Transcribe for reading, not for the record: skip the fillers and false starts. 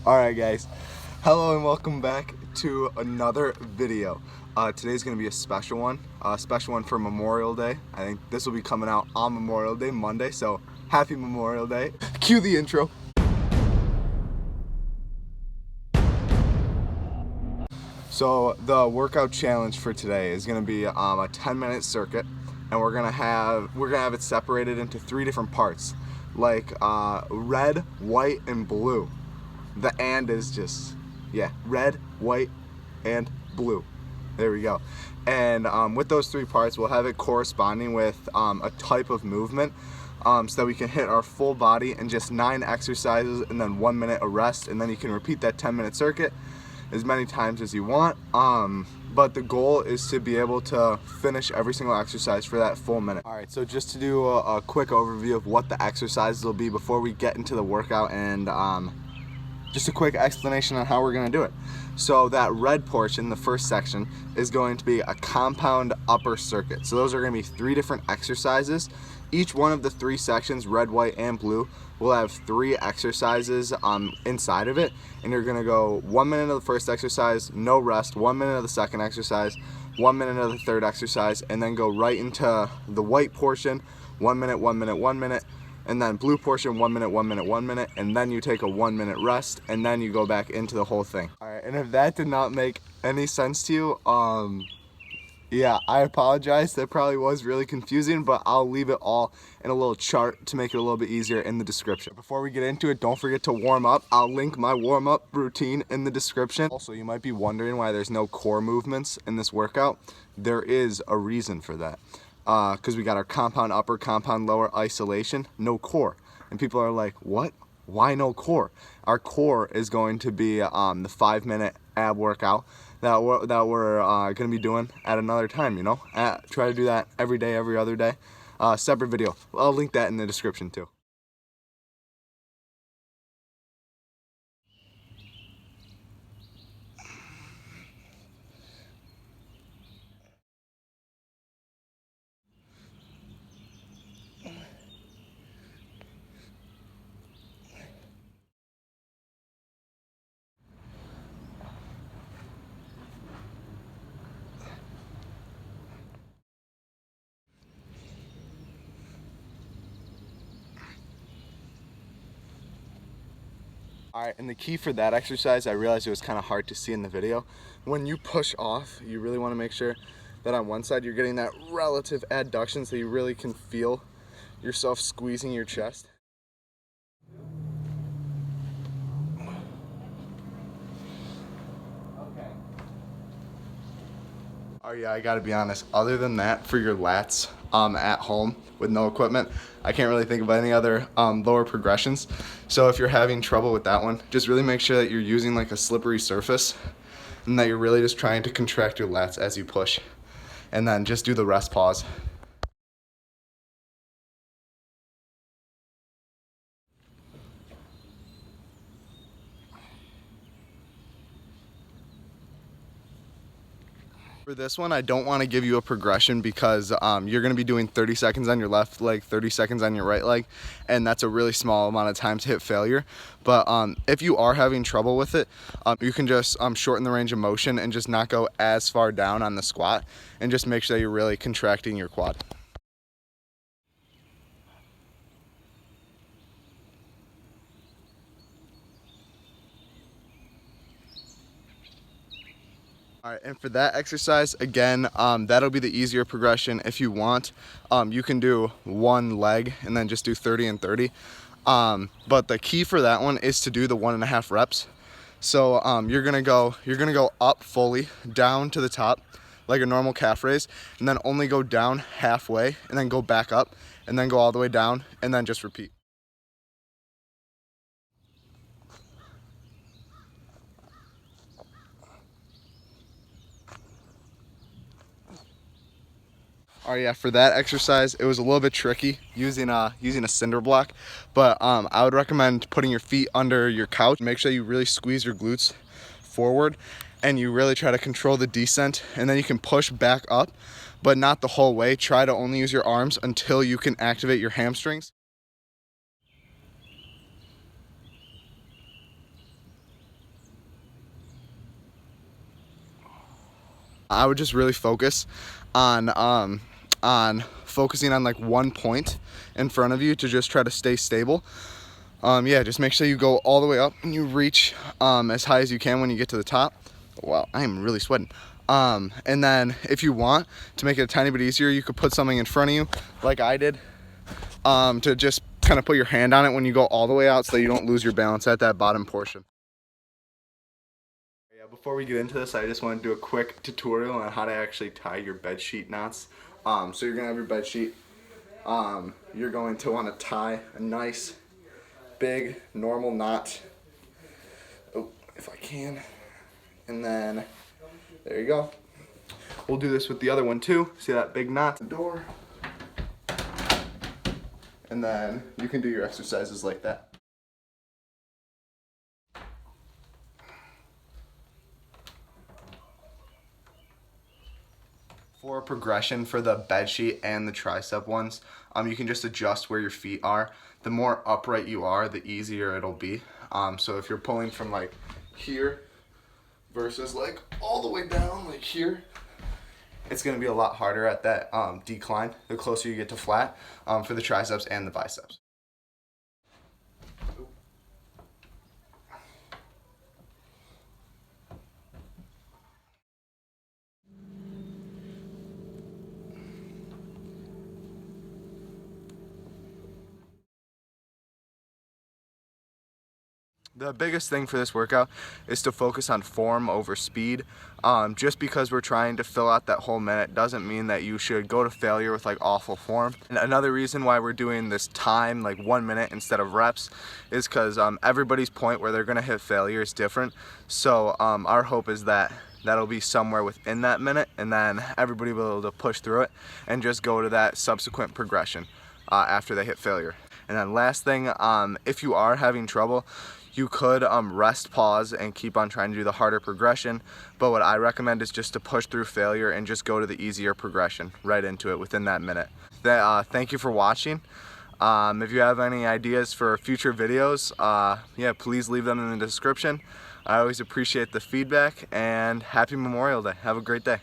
Alright guys, hello and welcome back to another video. Today's going to be a special one for Memorial Day. I think this will be coming out on Memorial Day, Monday, so happy Memorial Day. Cue the intro. So the workout challenge for today is going to be a 10-minute circuit, and we're gonna have it separated into 3 different parts, like red, white, and blue. The "and" is just, yeah, red, white, and blue. There we go. And with those 3 parts, we'll have it corresponding with a type of movement, so that we can hit our full body in just 9 exercises and then 1 minute of rest, and then you can repeat that 10-minute circuit as many times as you want. But the goal is to be able to finish every single exercise for that full minute. Alright, so just to do a quick overview of what the exercises will be before we get into the workout, and just a quick explanation on how we're going to do it. So that red portion, the first section, is going to be a compound upper circuit. So those are going to be 3 different exercises. Each one of the 3 sections, red, white, and blue, will have 3 exercises inside of it. And you're going to go 1 minute of the first exercise, no rest, 1 minute of the second exercise, 1 minute of the third exercise, and then go right into the white portion, 1 minute, 1 minute, 1 minute, and then blue portion, 1 minute, 1 minute, 1 minute, and then you take a 1 minute rest, and then you go back into the whole thing. All right, and if that did not make any sense to you, yeah, I apologize. That probably was really confusing, but I'll leave it all in a little chart to make it a little bit easier in the description. Before we get into it, don't forget to warm up. I'll link my warm-up routine in the description. Also, you might be wondering why there's no core movements in this workout. There is a reason for that. Because we got our compound upper, compound lower, isolation, no core. And people are like, what? Why no core? Our core is going to be the 5-minute ab workout that we're going to be doing at another time, you know? Try to do that every day, every other day. Separate video. I'll link that in the description too. Alright, and the key for that exercise, I realized it was kind of hard to see in the video. When you push off, you really want to make sure that on one side you're getting that relative adduction so you really can feel yourself squeezing your chest. Oh yeah, I gotta be honest, other than that, for your lats at home with no equipment, I can't really think of any other lower progressions. So if you're having trouble with that one, just really make sure that you're using like a slippery surface and that you're really just trying to contract your lats as you push. And then just do the rest pause. For this one, I don't want to give you a progression because you're going to be doing 30 seconds on your left leg, 30 seconds on your right leg, and that's a really small amount of time to hit failure. But if you are having trouble with it, you can just shorten the range of motion and just not go as far down on the squat, and just make sure that you're really contracting your quad. All right, and for that exercise, again, that'll be the easier progression. If you want, you can do 1 leg and then just do 30 and 30. But the key for that one is to do the 1.5 reps. So you're gonna go up fully, down to the top, like a normal calf raise, and then only go down halfway, and then go back up, and then go all the way down, and then just repeat. Oh yeah, for that exercise, it was a little bit tricky using a cinder block, but I would recommend putting your feet under your couch. Make sure you really squeeze your glutes forward, and you really try to control the descent, and then you can push back up, but not the whole way. Try to only use your arms until you can activate your hamstrings. I would just really focus on focusing on like one point in front of you to just try to stay stable. Yeah, just make sure you go all the way up and you reach as high as you can when you get to the top. Wow, I am really sweating. And then if you want to make it a tiny bit easier, you could put something in front of you like I did, to just kind of put your hand on it when you go all the way out so that you don't lose your balance at that bottom portion. Yeah, before we get into this, I just want to do a quick tutorial on how to actually tie your bed sheet knots. So you're gonna have your bed sheet. You're going to want to tie a nice big normal knot. Oh, if I can. And then there you go. We'll do this with the other one too. See that big knot? The door. And then you can do your exercises like that. For progression for the bed sheet and the tricep ones, you can just adjust where your feet are. The more upright you are, the easier it'll be. So if you're pulling from like here versus like all the way down like here, it's going to be a lot harder at that decline the closer you get to flat, for the triceps and the biceps. The biggest thing for this workout is to focus on form over speed. Just because we're trying to fill out that whole minute doesn't mean that you should go to failure with like awful form. And another reason why we're doing this time, like 1 minute instead of reps, is because everybody's point where they're gonna hit failure is different. So our hope is that that'll be somewhere within that minute, and then everybody will be able to push through it and just go to that subsequent progression after they hit failure. And then last thing, if you are having trouble, you could rest, pause, and keep on trying to do the harder progression. But what I recommend is just to push through failure and just go to the easier progression right into it within that minute. Thank you for watching. If you have any ideas for future videos, yeah, please leave them in the description. I always appreciate the feedback, and happy Memorial Day. Have a great day.